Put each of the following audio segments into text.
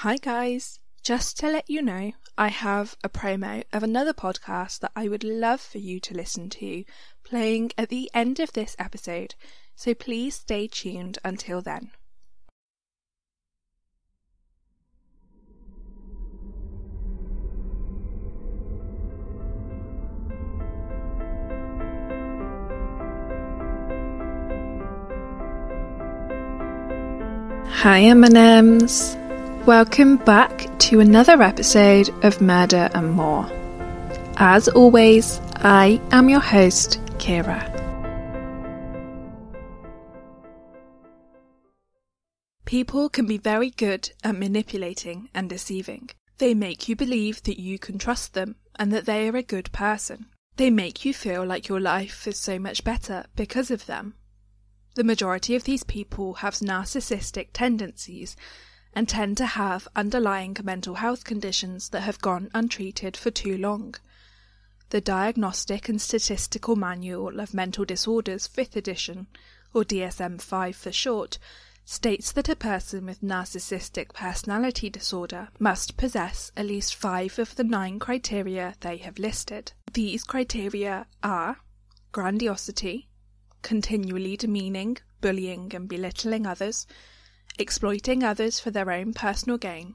Hi guys, just to let you know, I have a promo of another podcast that I would love for you to listen to playing at the end of this episode, so please stay tuned until then. Hi M&Ms. Welcome back to another episode of Murder and More. As always, I am your host, Kira. People can be very good at manipulating and deceiving. They make you believe that you can trust them and that they are a good person. They make you feel like your life is so much better because of them. The majority of these people have narcissistic tendencies and tend to have underlying mental health conditions that have gone untreated for too long. The Diagnostic and Statistical Manual of Mental Disorders 5th edition, or DSM-5 for short, states that a person with narcissistic personality disorder must possess at least 5 of the 9 criteria they have listed. These criteria are grandiosity, continually demeaning, bullying and belittling others, exploiting others for their own personal gain,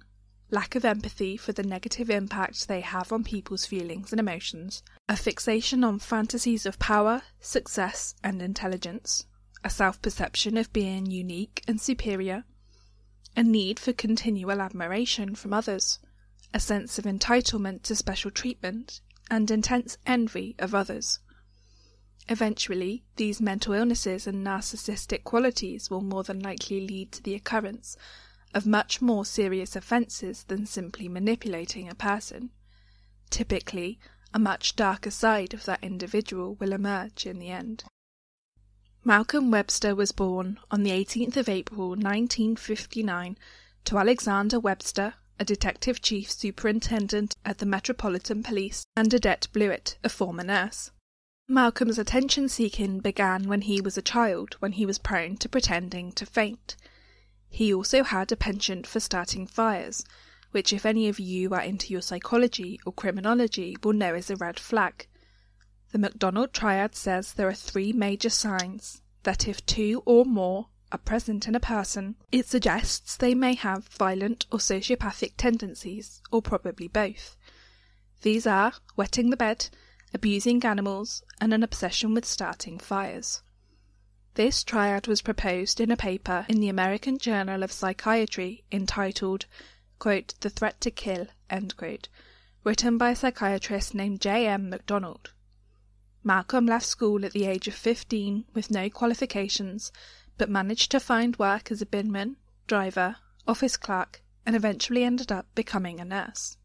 lack of empathy for the negative impact they have on people's feelings and emotions, a fixation on fantasies of power, success and intelligence, a self-perception of being unique and superior, a need for continual admiration from others, a sense of entitlement to special treatment, and intense envy of others. Eventually, these mental illnesses and narcissistic qualities will more than likely lead to the occurrence of much more serious offences than simply manipulating a person. Typically, a much darker side of that individual will emerge in the end. Malcolm Webster was born on the 18th of April 1959 to Alexander Webster, a detective chief superintendent at the Metropolitan Police, and Odette Blewett, a former nurse. Malcolm's attention-seeking began when he was a child, when he was prone to pretending to faint. He also had a penchant for starting fires, which if any of you are into your psychology or criminology will know is a red flag. The McDonald Triad says there are 3 major signs that if 2 or more are present in a person, it suggests they may have violent or sociopathic tendencies, or probably both. These are wetting the bed, abusing animals, and an obsession with starting fires. This triad was proposed in a paper in the American Journal of Psychiatry entitled, quote, "The Threat to Kill," end quote, written by a psychiatrist named J.M. McDonald. Malcolm left school at the age of 15 with no qualifications, but managed to find work as a binman, driver, office clerk, and eventually ended up becoming a nurse.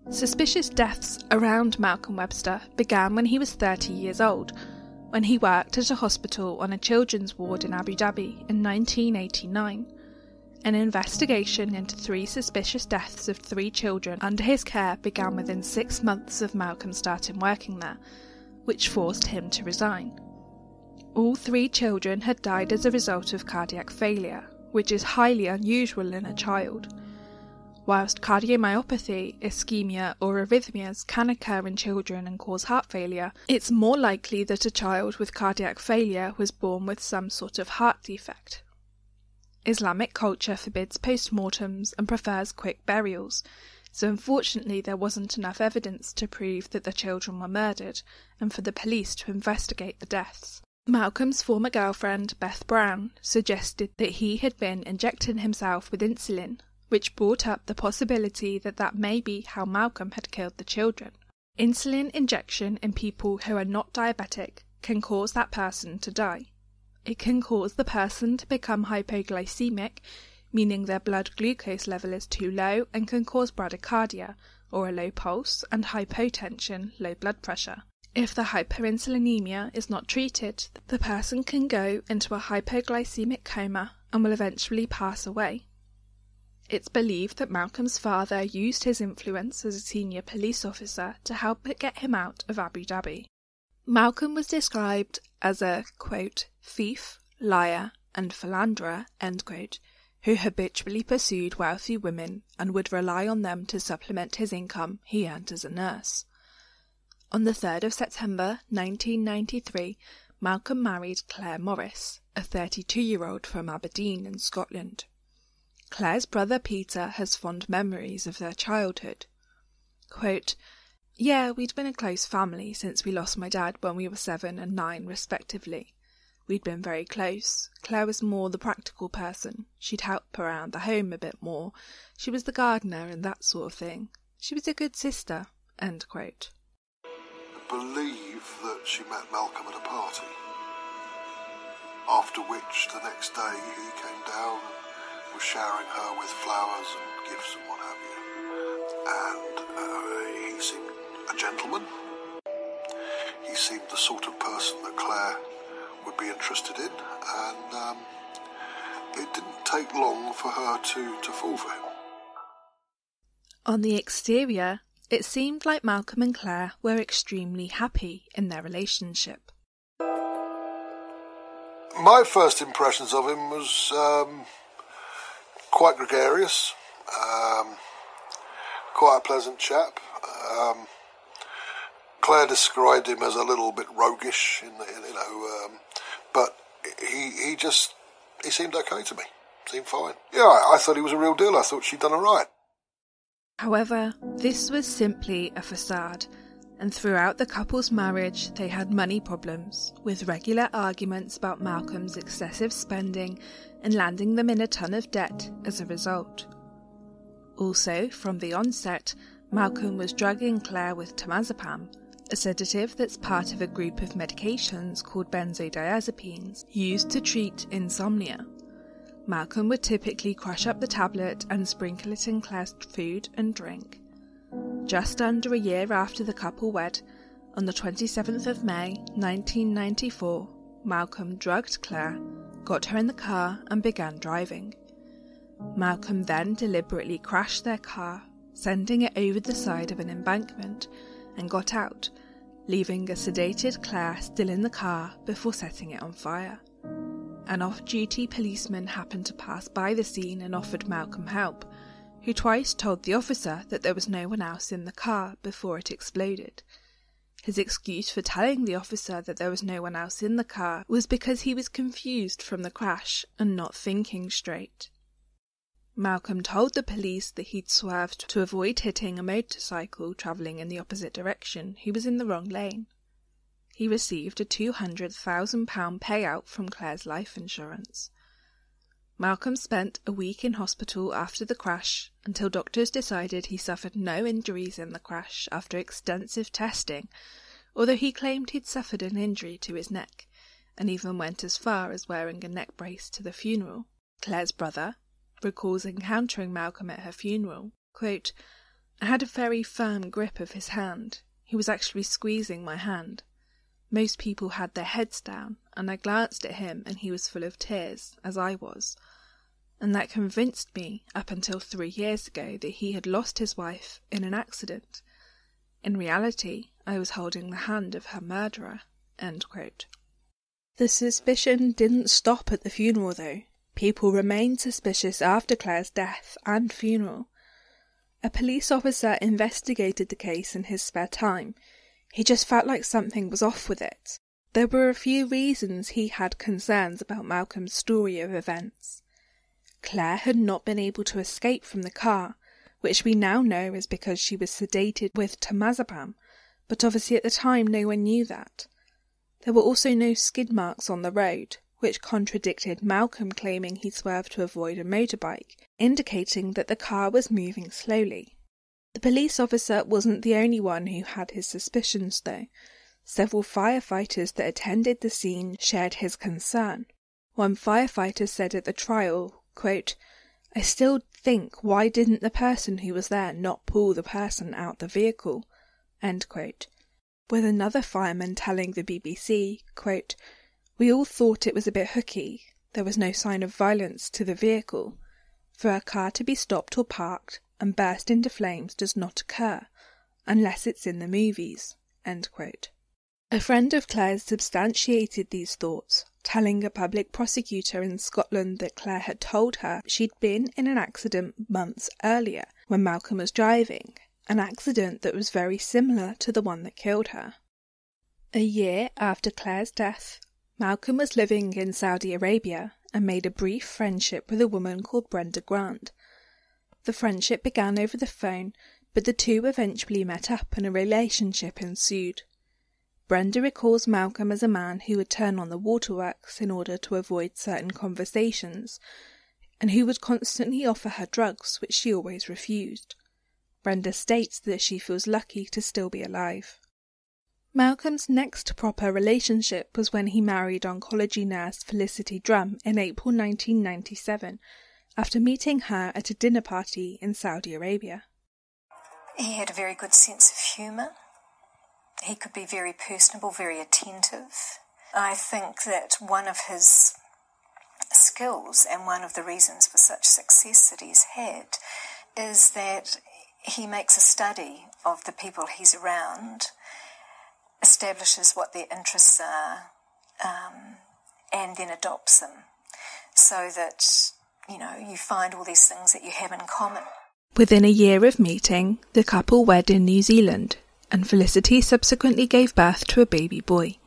Suspicious deaths around Malcolm Webster began when he was 30 years old, when he worked at a hospital on a children's ward in Abu Dhabi in 1989. An investigation into 3 suspicious deaths of 3 children under his care began within 6 months of Malcolm starting working there, which forced him to resign. All 3 children had died as a result of cardiac failure, which is highly unusual in a child. Whilst cardiomyopathy, ischemia or arrhythmias can occur in children and cause heart failure, it's more likely that a child with cardiac failure was born with some sort of heart defect. Islamic culture forbids post-mortems and prefers quick burials, so unfortunately there wasn't enough evidence to prove that the children were murdered and for the police to investigate the deaths. Malcolm's former girlfriend, Beth Brown, suggested that he had been injecting himself with insulin, which brought up the possibility that that may be how Malcolm had killed the children. Insulin injection in people who are not diabetic can cause that person to die. It can cause the person to become hypoglycemic, meaning their blood glucose level is too low, and can cause bradycardia, or a low pulse, and hypotension, low blood pressure. If the hyperinsulinemia is not treated, the person can go into a hypoglycemic coma and will eventually pass away. It's believed that Malcolm's father used his influence as a senior police officer to help get him out of Abu Dhabi. Malcolm was described as a, quote, thief, liar, and philanderer, end quote, who habitually pursued wealthy women and would rely on them to supplement his income he earned as a nurse. On the 3rd of September 1993, Malcolm married Claire Morris, a 32-year-old from Aberdeen in Scotland. Claire's brother Peter has fond memories of their childhood. Quote, "Yeah, we'd been a close family since we lost my dad when we were 7 and 9 respectively. We'd been very close. Claire was more the practical person. She'd help around the home a bit more. She was the gardener and that sort of thing. She was a good sister." End quote. I believe that she met Malcolm at a party, after which the next day he came down and was showering her with flowers and gifts and what have you. And he seemed a gentleman. He seemed the sort of person that Claire would be interested in, and it didn't take long for her to fall for him. On the exterior, it seemed like Malcolm and Claire were extremely happy in their relationship. My first impressions of him was quite gregarious, quite a pleasant chap. Claire described him as a little bit roguish, but he seemed okay to me. Seemed fine. Yeah, I thought he was a real deal. I thought she'd done all right. However, this was simply a facade, and throughout the couple's marriage they had money problems, with regular arguments about Malcolm's excessive spending and landing them in a ton of debt as a result. Also, from the onset, Malcolm was drugging Claire with temazepam, a sedative that's part of a group of medications called benzodiazepines, used to treat insomnia. Malcolm would typically crush up the tablet and sprinkle it in Claire's food and drink. Just under a year after the couple wed, on the 27th of May 1994, Malcolm drugged Claire, got her in the car and began driving. Malcolm then deliberately crashed their car, sending it over the side of an embankment, and got out, leaving a sedated Claire still in the car before setting it on fire. An off-duty policeman happened to pass by the scene and offered Malcolm help, who twice told the officer that there was no one else in the car before it exploded. His excuse for telling the officer that there was no one else in the car was because he was confused from the crash and not thinking straight. Malcolm told the police that he'd swerved to avoid hitting a motorcycle travelling in the opposite direction who was in the wrong lane. He received a £200,000 payout from Claire's life insurance. Malcolm spent a week in hospital after the crash until doctors decided he suffered no injuries in the crash after extensive testing, although he claimed he'd suffered an injury to his neck, and even went as far as wearing a neck brace to the funeral. Claire's brother recalls encountering Malcolm at her funeral. Quote, "I had a very firm grip of his hand. He was actually squeezing my hand. Most people had their heads down, and I glanced at him and he was full of tears, as I was. And that convinced me, up until 3 years ago, that he had lost his wife in an accident. In reality, I was holding the hand of her murderer." End quote. The suspicion didn't stop at the funeral, though. People remained suspicious after Claire's death and funeral. A police officer investigated the case in his spare time. He just felt like something was off with it. There were a few reasons he had concerns about Malcolm's story of events. Claire had not been able to escape from the car, which we now know is because she was sedated with temazepam, but obviously at the time no one knew that. There were also no skid marks on the road, which contradicted Malcolm claiming he swerved to avoid a motorbike, indicating that the car was moving slowly. The police officer wasn't the only one who had his suspicions, though. Several firefighters that attended the scene shared his concern. One firefighter said at the trial, quote, "I still think, why didn't the person who was there not pull the person out the vehicle?" End quote. With another fireman telling the BBC, quote, "We all thought it was a bit hooky. There was no sign of violence to the vehicle. For a car to be stopped or parked and burst into flames does not occur, unless it's in the movies." End quote. A friend of Claire's substantiated these thoughts, telling a public prosecutor in Scotland that Claire had told her she'd been in an accident months earlier when Malcolm was driving, an accident that was very similar to the one that killed her. A year after Claire's death, Malcolm was living in Saudi Arabia and made a brief friendship with a woman called Brenda Grant. The friendship began over the phone, but the two eventually met up and a relationship ensued. Brenda recalls Malcolm as a man who would turn on the waterworks in order to avoid certain conversations, and who would constantly offer her drugs, which she always refused. Brenda states that she feels lucky to still be alive. Malcolm's next proper relationship was when he married oncology nurse Felicity Drum in April 1997, after meeting her at a dinner party in Saudi Arabia. He had a very good sense of humour. He could be very personable, very attentive. I think that one of his skills and one of the reasons for such success that he's had is that he makes a study of the people he's around, establishes what their interests are, and then adopts them, so that, you find all these things that you have in common. Within a year of meeting, the couple wed in New Zealand, and Felicity subsequently gave birth to a baby boy.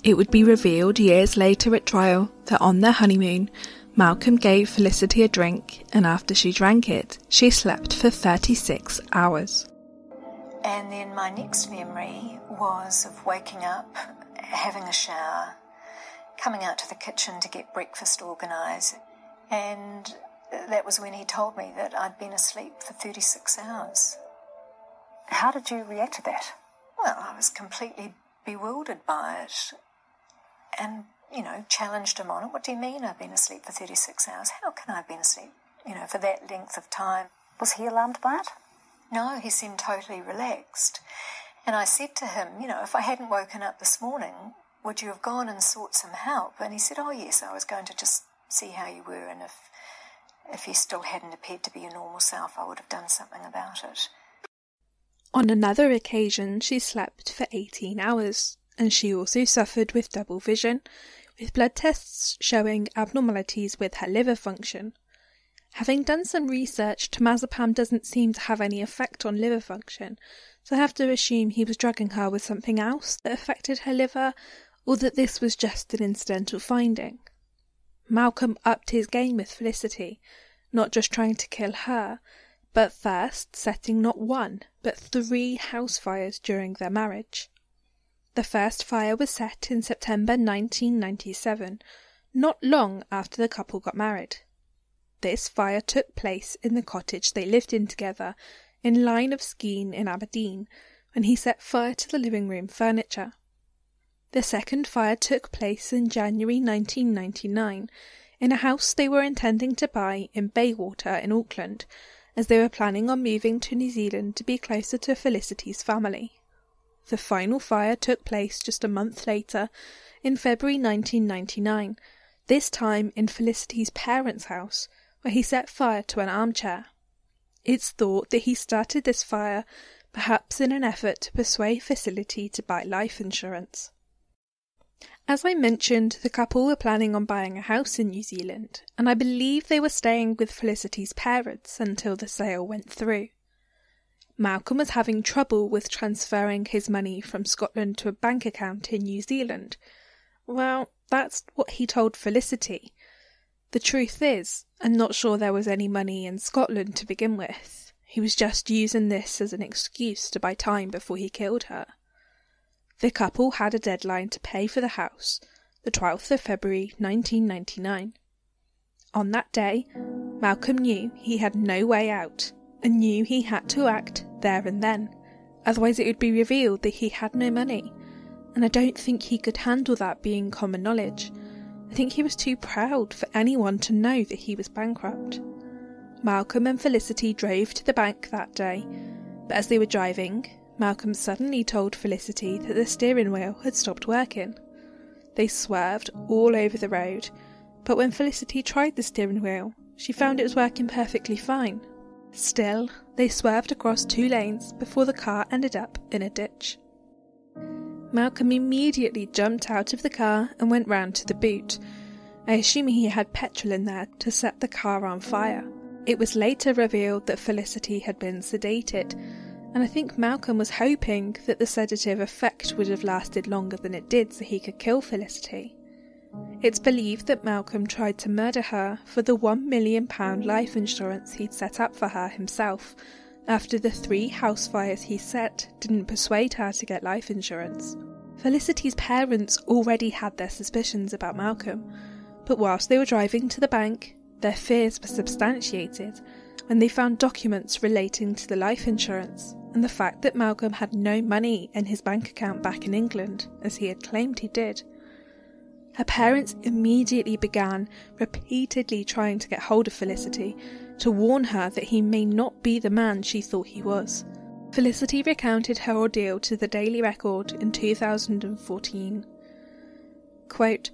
It would be revealed years later at trial that on their honeymoon, Malcolm gave Felicity a drink, and after she drank it, she slept for 36 hours. And then my next memory was of waking up, having a shower, coming out to the kitchen to get breakfast organised, and that was when he told me that I'd been asleep for 36 hours. How did you react to that? Well, I was completely bewildered by it and, challenged him on it. What do you mean I've been asleep for 36 hours? How can I have been asleep, for that length of time? Was he alarmed by it? No, he seemed totally relaxed. And I said to him, if I hadn't woken up this morning, would you have gone and sought some help? And he said, oh yes, I was going to just see how you were, and if you still hadn't appeared to be your normal self, I would have done something about it. On another occasion, she slept for 18 hours, and she also suffered with double vision, with blood tests showing abnormalities with her liver function. Having done some research, temazepam doesn't seem to have any effect on liver function, so I have to assume he was drugging her with something else that affected her liver, or that this was just an incidental finding. Malcolm upped his game with Felicity, not just trying to kill her, but first setting not one, but 3 house fires during their marriage. The first fire was set in September 1997, not long after the couple got married. This fire took place in the cottage they lived in together in Line of Skene in Aberdeen, when he set fire to the living room furniture. The second fire took place in January 1999 in a house they were intending to buy in Bayswater in Auckland, as they were planning on moving to New Zealand to be closer to Felicity's family. The final fire took place just a month later, in February 1999, this time in Felicity's parents' house, where he set fire to an armchair. It's thought that he started this fire perhaps in an effort to persuade Felicity to buy life insurance. As I mentioned, the couple were planning on buying a house in New Zealand, and I believe they were staying with Felicity's parents until the sale went through. Malcolm was having trouble with transferring his money from Scotland to a bank account in New Zealand. Well, that's what he told Felicity. The truth is, I'm not sure there was any money in Scotland to begin with. He was just using this as an excuse to buy time before he killed her. The couple had a deadline to pay for the house, the 12th of February 1999. On that day, Malcolm knew he had no way out, and knew he had to act there and then, otherwise it would be revealed that he had no money, and I don't think he could handle that being common knowledge. I think he was too proud for anyone to know that he was bankrupt. Malcolm and Felicity drove to the bank that day, but as they were driving, Malcolm suddenly told Felicity that the steering wheel had stopped working. They swerved all over the road, but when Felicity tried the steering wheel, she found it was working perfectly fine. Still, they swerved across 2 lanes before the car ended up in a ditch. Malcolm immediately jumped out of the car and went round to the boot. I assume he had petrol in there to set the car on fire. It was later revealed that Felicity had been sedated, and I think Malcolm was hoping that the sedative effect would have lasted longer than it did so he could kill Felicity. It's believed that Malcolm tried to murder her for the £1 million life insurance he'd set up for her himself, after the 3 house fires he set didn't persuade her to get life insurance. Felicity's parents already had their suspicions about Malcolm, but whilst they were driving to the bank, their fears were substantiated when they found documents relating to the life insurance and the fact that Malcolm had no money in his bank account back in England, as he had claimed he did. Her parents immediately began repeatedly trying to get hold of Felicity to warn her that he may not be the man she thought he was. Felicity recounted her ordeal to the Daily Record in 2014. Quote,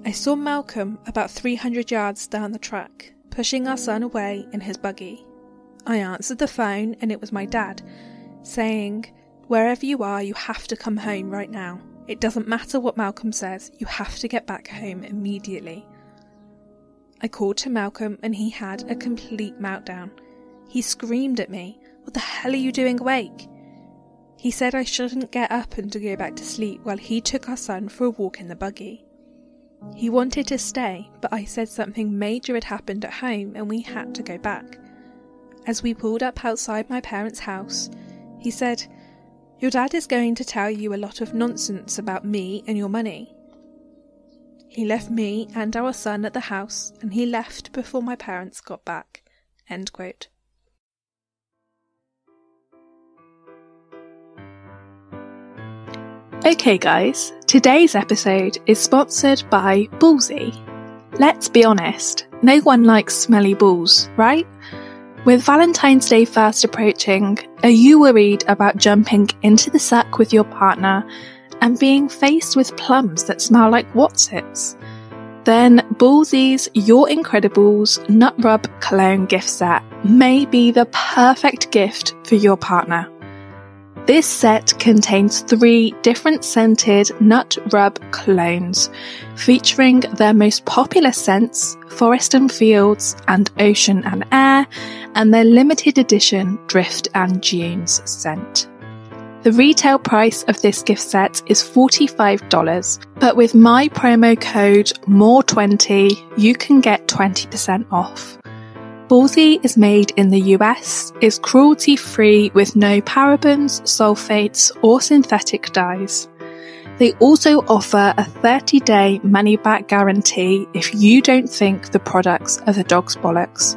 "I saw Malcolm about 300 yards down the track, pushing our son away in his buggy. I answered the phone and it was my dad, saying, 'Wherever you are, you have to come home right now. It doesn't matter what Malcolm says, you have to get back home immediately.' I called to Malcolm and he had a complete meltdown. He screamed at me, 'What the hell are you doing awake?' He said I shouldn't get up and to go back to sleep while he took our son for a walk in the buggy. He wanted to stay, but I said something major had happened at home and we had to go back. As we pulled up outside my parents' house, he said, 'Your dad is going to tell you a lot of nonsense about me and your money.' He left me and our son at the house and he left before my parents got back." End quote. Okay guys, today's episode is sponsored by Ballsy. Let's be honest, no one likes smelly balls, right? With Valentine's Day fast approaching, are you worried about jumping into the sack with your partner and being faced with plums that smell like Wotsits? Then Ballsy's Your Incredibles Nut Rub Cologne gift set may be the perfect gift for your partner. This set contains 3 different scented nut rub colognes, featuring their most popular scents, Forest and Fields and Ocean and Air, and their limited edition Drift and Dunes scent. The retail price of this gift set is $45, but with my promo code MORE20, you can get 20% off. Ballsy is made in the US, is cruelty-free with no parabens, sulfates or synthetic dyes. They also offer a 30-day money-back guarantee if you don't think the products are the dog's bollocks.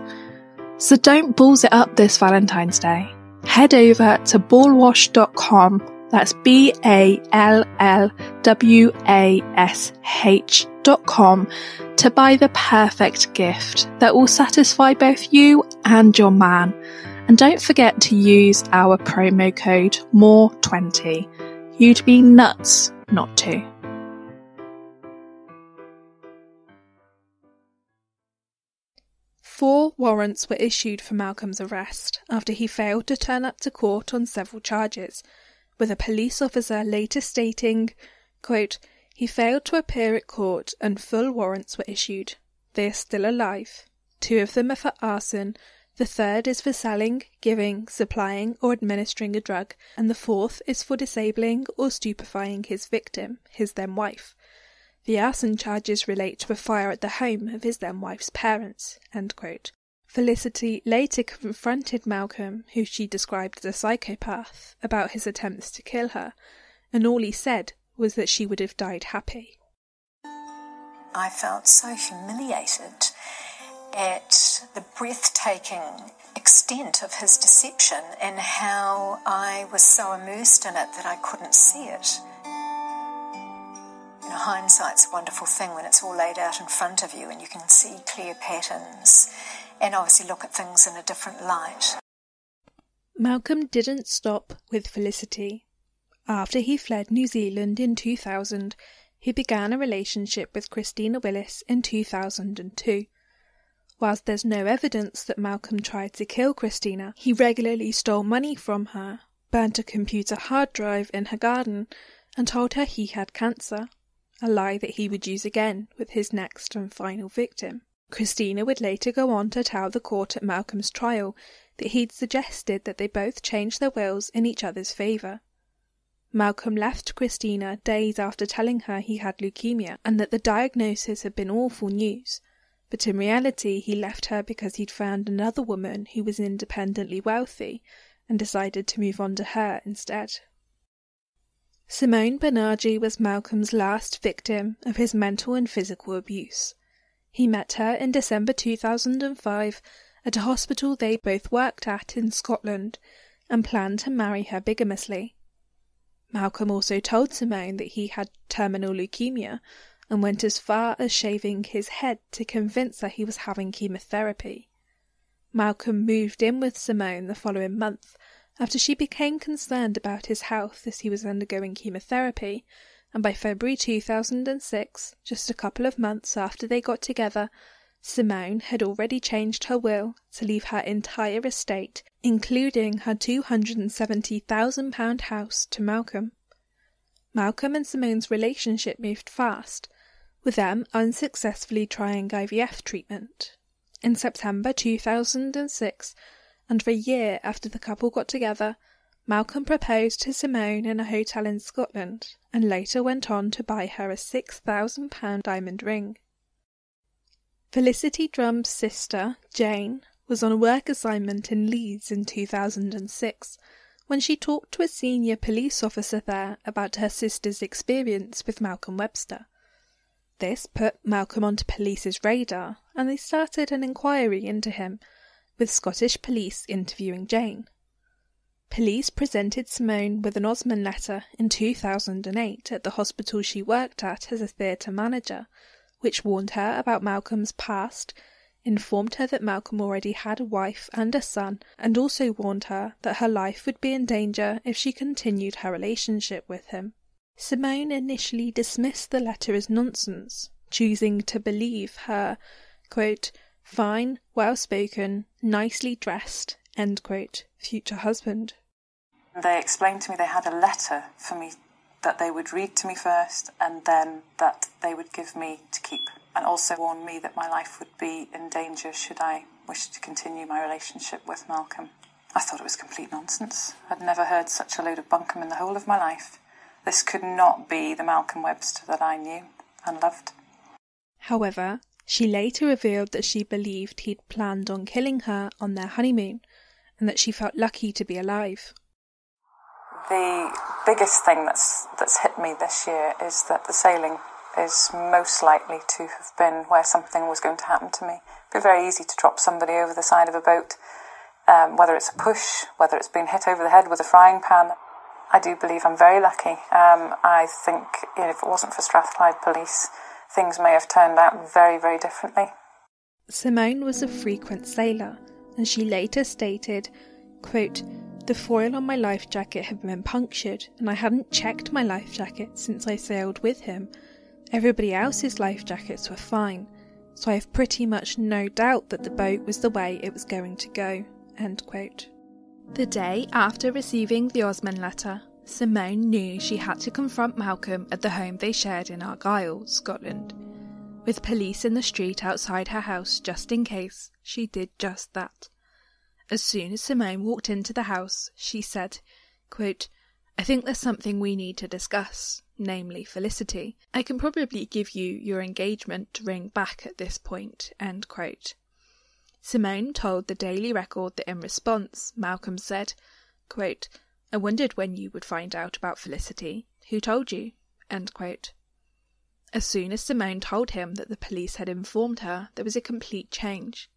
So don't balls it up this Valentine's Day. Head over to ballwash.com, that's BALLWASH.com, to buy the perfect gift that will satisfy both you and your man. And don't forget to use our promo code MORE20. You'd be nuts not to. Four warrants were issued for Malcolm's arrest after he failed to turn up to court on several charges, with a police officer later stating, quote, "He failed to appear at court and full warrants were issued. They are still alive. 2 of them are for arson, the 3rd is for selling, giving, supplying or administering a drug, and the 4th is for disabling or stupefying his victim, his then wife. The arson charges relate to a fire at the home of his then wife's parents." End quote. Felicity later confronted Malcolm, who she described as a psychopath, about his attempts to kill her, and all he said was that she would have died happy. I felt so humiliated at the breathtaking extent of his deception and how I was so immersed in it that I couldn't see it. You know, hindsight's a wonderful thing when it's all laid out in front of you and you can see clear patterns and obviously look at things in a different light. Malcolm didn't stop with Felicity. After he fled New Zealand in 2000, he began a relationship with Christina Willis in 2002. Whilst there's no evidence that Malcolm tried to kill Christina, he regularly stole money from her, burnt a computer hard drive in her garden, and told her he had cancer, a lie that he would use again with his next and final victim. Christina would later go on to tell the court at Malcolm's trial that he'd suggested that they both change their wills in each other's favour. Malcolm left Christina days after telling her he had leukemia and that the diagnosis had been awful news, but in reality he left her because he'd found another woman who was independently wealthy and decided to move on to her instead. Simone Bernardi was Malcolm's last victim of his mental and physical abuse. He met her in December 2005 at a hospital they both worked at in Scotland and planned to marry her bigamously. Malcolm also told Simone that he had terminal leukemia and went as far as shaving his head to convince her he was having chemotherapy. Malcolm moved in with Simone the following month after she became concerned about his health as he was undergoing chemotherapy, and by February 2006, just a couple of months after they got together, Simone had already changed her will to leave her entire estate, including her £270,000 house, to Malcolm. Malcolm and Simone's relationship moved fast, with them unsuccessfully trying IVF treatment. In September 2006, and for a year after the couple got together, Malcolm proposed to Simone in a hotel in Scotland and later went on to buy her a £6,000 diamond ring. Felicity Drum's sister, Jane, was on a work assignment in Leeds in 2006 when she talked to a senior police officer there about her sister's experience with Malcolm Webster. This put Malcolm onto police's radar, and they started an inquiry into him, with Scottish police interviewing Jane. Police presented Simone with an Osman letter in 2008 at the hospital she worked at as a theatre manager, which warned her about Malcolm's past, informed her that Malcolm already had a wife and a son, and also warned her that her life would be in danger if she continued her relationship with him. Simone initially dismissed the letter as nonsense, choosing to believe her, quote, fine, well-spoken, nicely dressed, end quote, future husband. They explained to me they had a letter for me that they would read to me first and then that they would give me to keep, and also warned me that my life would be in danger should I wish to continue my relationship with Malcolm. I thought it was complete nonsense. I'd never heard such a load of bunkum in the whole of my life. This could not be the Malcolm Webster that I knew and loved. However, she later revealed that she believed he'd planned on killing her on their honeymoon, and that she felt lucky to be alive. The biggest thing that's hit me this year is that the sailing is most likely to have been where something was going to happen to me. It'd be very easy to drop somebody over the side of a boat, whether it's a push, whether it's been hit over the head with a frying pan. I do believe I'm very lucky. I think if it wasn't for Strathclyde Police, things may have turned out very, very differently. Simone was a frequent sailor, and she later stated, quote, the foil on my life jacket had been punctured, and I hadn't checked my life jacket since I sailed with him. Everybody else's life jackets were fine, so I have pretty much no doubt that the boat was the way it was going to go, end quote. The day after receiving the Osman letter, Simone knew she had to confront Malcolm at the home they shared in Argyll, Scotland. With police in the street outside her house just in case, she did just that. As soon as Simone walked into the house, she said, quote, I think there's something we need to discuss, namely Felicity. I can probably give you your engagement ring back at this point, end quote. Simone told the Daily Record that in response, Malcolm said, quote, I wondered when you would find out about Felicity. Who told you? End quote. As soon as Simone told him that the police had informed her, there was a complete change.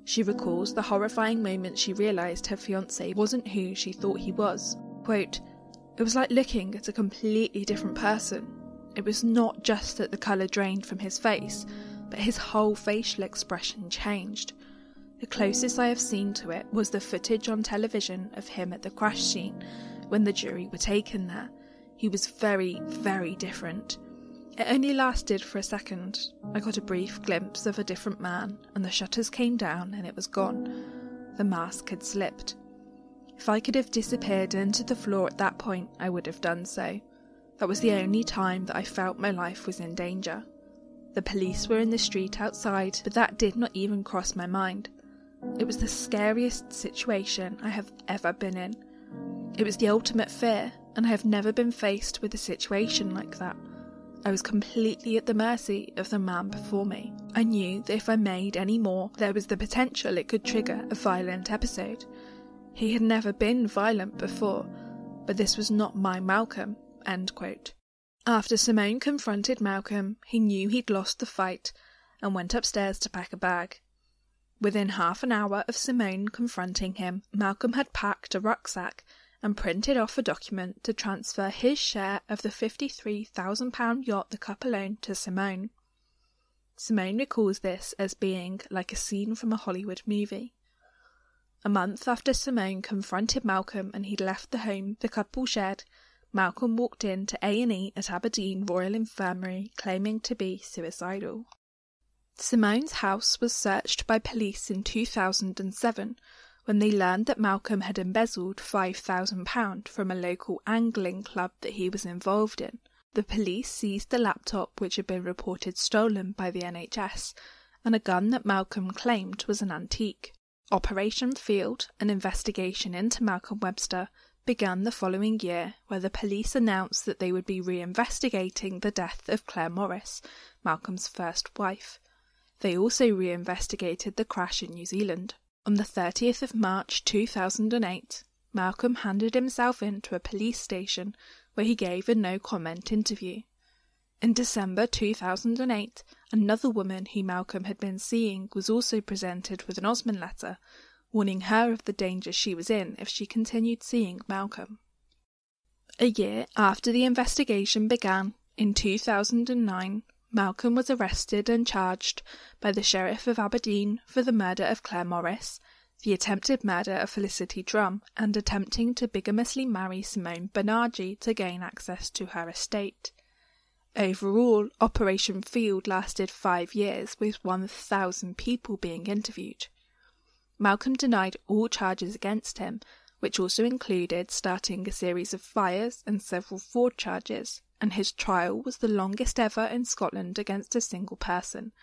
She recalls the horrifying moment she realised her fiancé wasn't who she thought he was. Quote, it was like looking at a completely different person. It was not just that the colour drained from his face, but his whole facial expression changed. The closest I have seen to it was the footage on television of him at the crash scene when the jury were taken there. He was very, very different. It only lasted for a second. I got a brief glimpse of a different man, and the shutters came down and it was gone. The mask had slipped. If I could have disappeared into the floor at that point, I would have done so. That was the only time that I felt my life was in danger. The police were in the street outside, but that did not even cross my mind. It was the scariest situation I have ever been in. It was the ultimate fear, and I have never been faced with a situation like that. I was completely at the mercy of the man before me. I knew that if I made any more, there was the potential it could trigger a violent episode. He had never been violent before, but this was not my Malcolm." End quote. After Simone confronted Malcolm, he knew he'd lost the fight and went upstairs to pack a bag. Within half an hour of Simone confronting him, Malcolm had packed a rucksack and printed off a document to transfer his share of the £53,000 yacht the couple owned to Simone. Simone recalls this as being like a scene from a Hollywood movie. A month after Simone confronted Malcolm and he'd left the home the couple shared, Malcolm walked in to A&E at Aberdeen Royal Infirmary claiming to be suicidal. Simone's house was searched by police in 2007 when they learned that Malcolm had embezzled £5,000 from a local angling club that he was involved in. The police seized the laptop which had been reported stolen by the NHS and a gun that Malcolm claimed was an antique. Operation Field, an investigation into Malcolm Webster, began the following year, where the police announced that they would be reinvestigating the death of Claire Morris, Malcolm's first wife. They also reinvestigated the crash in New Zealand. On the 30th of March 2008, Malcolm handed himself in to a police station where he gave a no-comment interview. In December 2008, another woman who Malcolm had been seeing was also presented with an Osmond letter, warning her of the danger she was in if she continued seeing Malcolm. A year after the investigation began, in 2009, Malcolm was arrested and charged by the Sheriff of Aberdeen for the murder of Claire Morris, the attempted murder of Felicity Drum, and attempting to bigamously marry Simone Banerjee to gain access to her estate. Overall, Operation Field lasted 5 years, with 1,000 people being interviewed. Malcolm denied all charges against him, which also included starting a series of fires and several fraud charges, and his trial was the longest ever in Scotland against a single person,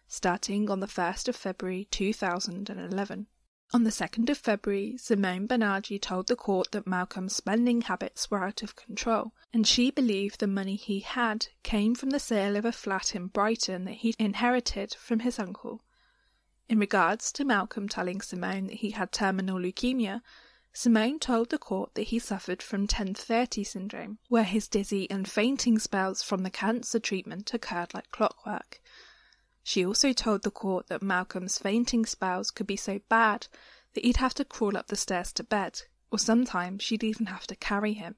starting on the 1st of February 2011. On the 2nd of February, Simone Banerjee told the court that Malcolm's spending habits were out of control, and she believed the money he had came from the sale of a flat in Brighton that he inherited from his uncle. In regards to Malcolm telling Simone that he had terminal leukemia, Simone told the court that he suffered from 10:30 syndrome, where his dizzy and fainting spells from the cancer treatment occurred like clockwork. She also told the court that Malcolm's fainting spells could be so bad that he'd have to crawl up the stairs to bed, or sometimes she'd even have to carry him.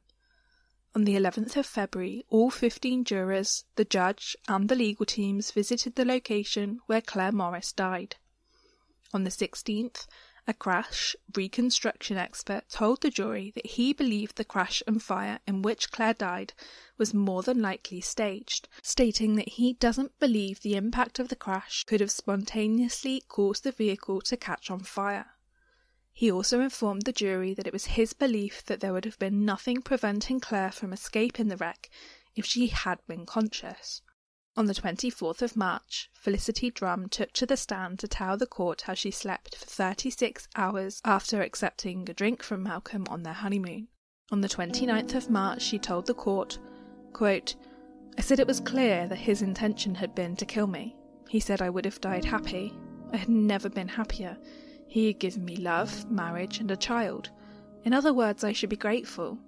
On the 11th of February, all 15 jurors, the judge and the legal teams visited the location where Claire Morris died. On the 16th, a crash reconstruction expert told the jury that he believed the crash and fire in which Claire died was more than likely staged, stating that he doesn't believe the impact of the crash could have spontaneously caused the vehicle to catch on fire. He also informed the jury that it was his belief that there would have been nothing preventing Claire from escaping the wreck if she had been conscious. On the 24th of March, Felicity Drum took to the stand to tell the court how she slept for 36 hours after accepting a drink from Malcolm on their honeymoon. On the 29th of March, she told the court, quote, "I said it was clear that his intention had been to kill me. He said I would have died happy. I had never been happier. He had given me love, marriage, and a child. In other words, I should be grateful.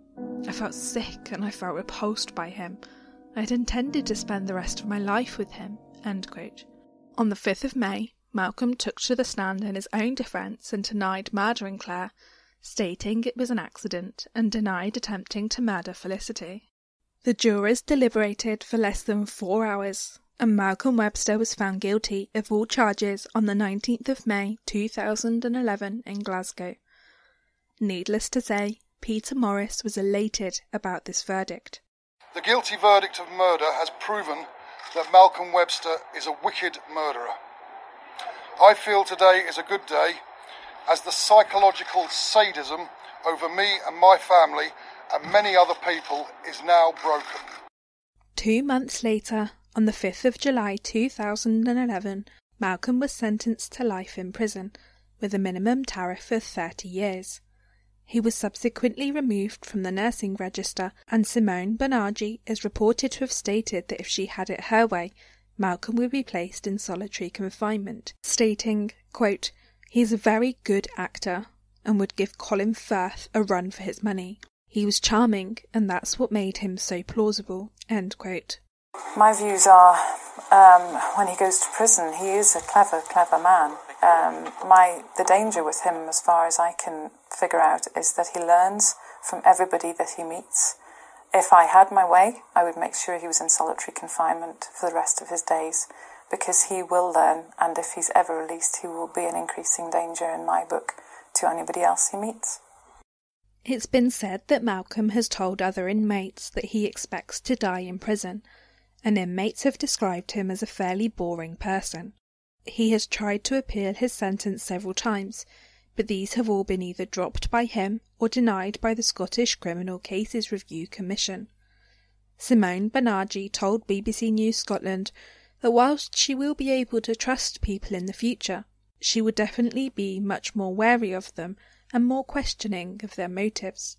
I felt sick and I felt repulsed by him. I had intended to spend the rest of my life with him." End quote. On the 5th of May, Malcolm took to the stand in his own defence and denied murdering Claire, stating it was an accident, and denied attempting to murder Felicity. The jurors deliberated for less than 4 hours, and Malcolm Webster was found guilty of all charges on the 19th of May 2011 in Glasgow. Needless to say, Peter Morris was elated about this verdict. The guilty verdict of murder has proven that Malcolm Webster is a wicked murderer. I feel today is a good day, as the psychological sadism over me and my family and many other people is now broken. 2 months later, on the 5th of July 2011, Malcolm was sentenced to life in prison, with a minimum tariff of 30 years. He was subsequently removed from the nursing register, and Simone Bonargi is reported to have stated that if she had it her way, Malcolm would be placed in solitary confinement, stating, quote, "He's a very good actor and would give Colin Firth a run for his money. He was charming, and that's what made him so plausible," end quote. My views are, when he goes to prison, he is a clever man. The danger with him, as far as I can figure out, is that he learns from everybody that he meets. If I had my way, I would make sure he was in solitary confinement for the rest of his days, because he will learn, and if he's ever released, he will be an increasing danger, in my book, to anybody else he meets. It's been said that Malcolm has told other inmates that he expects to die in prison, and inmates have described him as a fairly boring person. He has tried to appeal his sentence several times, but these have all been either dropped by him or denied by the Scottish Criminal Cases Review Commission. Simone Bonargi told BBC News Scotland that whilst she will be able to trust people in the future, she would definitely be much more wary of them and more questioning of their motives.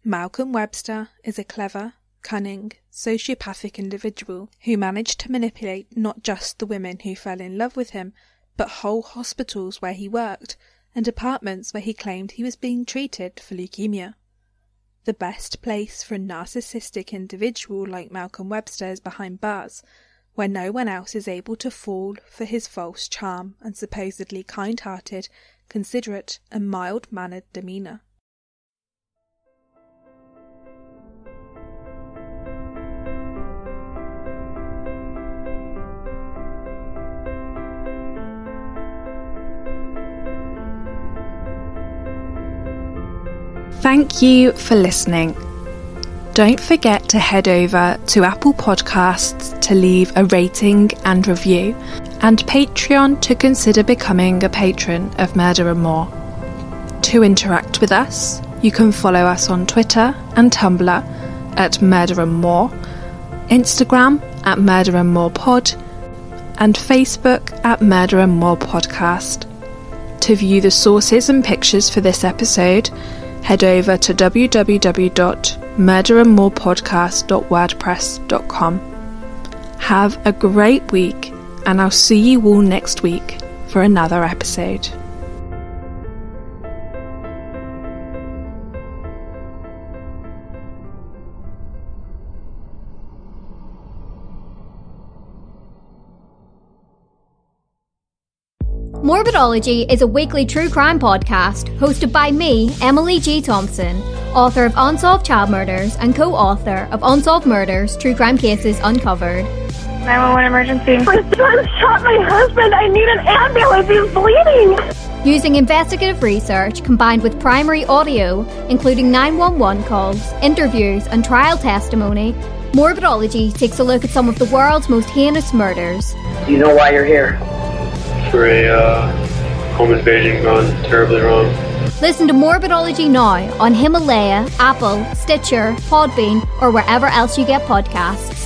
Malcolm Webster is a clever, cunning, sociopathic individual who managed to manipulate not just the women who fell in love with him, but whole hospitals where he worked and apartments where he claimed he was being treated for leukemia. The best place for a narcissistic individual like Malcolm Webster is behind bars, where no one else is able to fall for his false charm and supposedly kind-hearted, considerate and mild-mannered demeanour. Thank you for listening. Don't forget to head over to Apple Podcasts to leave a rating and review, and Patreon to consider becoming a patron of Murder and More. To interact with us, you can follow us on Twitter and Tumblr at Murder and More, Instagram at Murder and More Pod, and Facebook at Murder and More Podcast. To view the sources and pictures for this episode, head over to www.murderandmorepodcast.wordpress.com. Have a great week, and I'll see you all next week for another episode. Morbidology is a weekly true crime podcast hosted by me, Emily G. Thompson, author of Unsolved Child Murders and co-author of Unsolved Murders, True Crime Cases Uncovered. 911 emergency. My son shot my husband. I need an ambulance. He's bleeding. Using investigative research combined with primary audio, including 911 calls, interviews and trial testimony, Morbidology takes a look at some of the world's most heinous murders. Do you know why you're here? For a home invasion gone terribly wrong. Listen to Morbidology now on Himalaya, Apple, Stitcher, Podbean, or wherever else you get podcasts.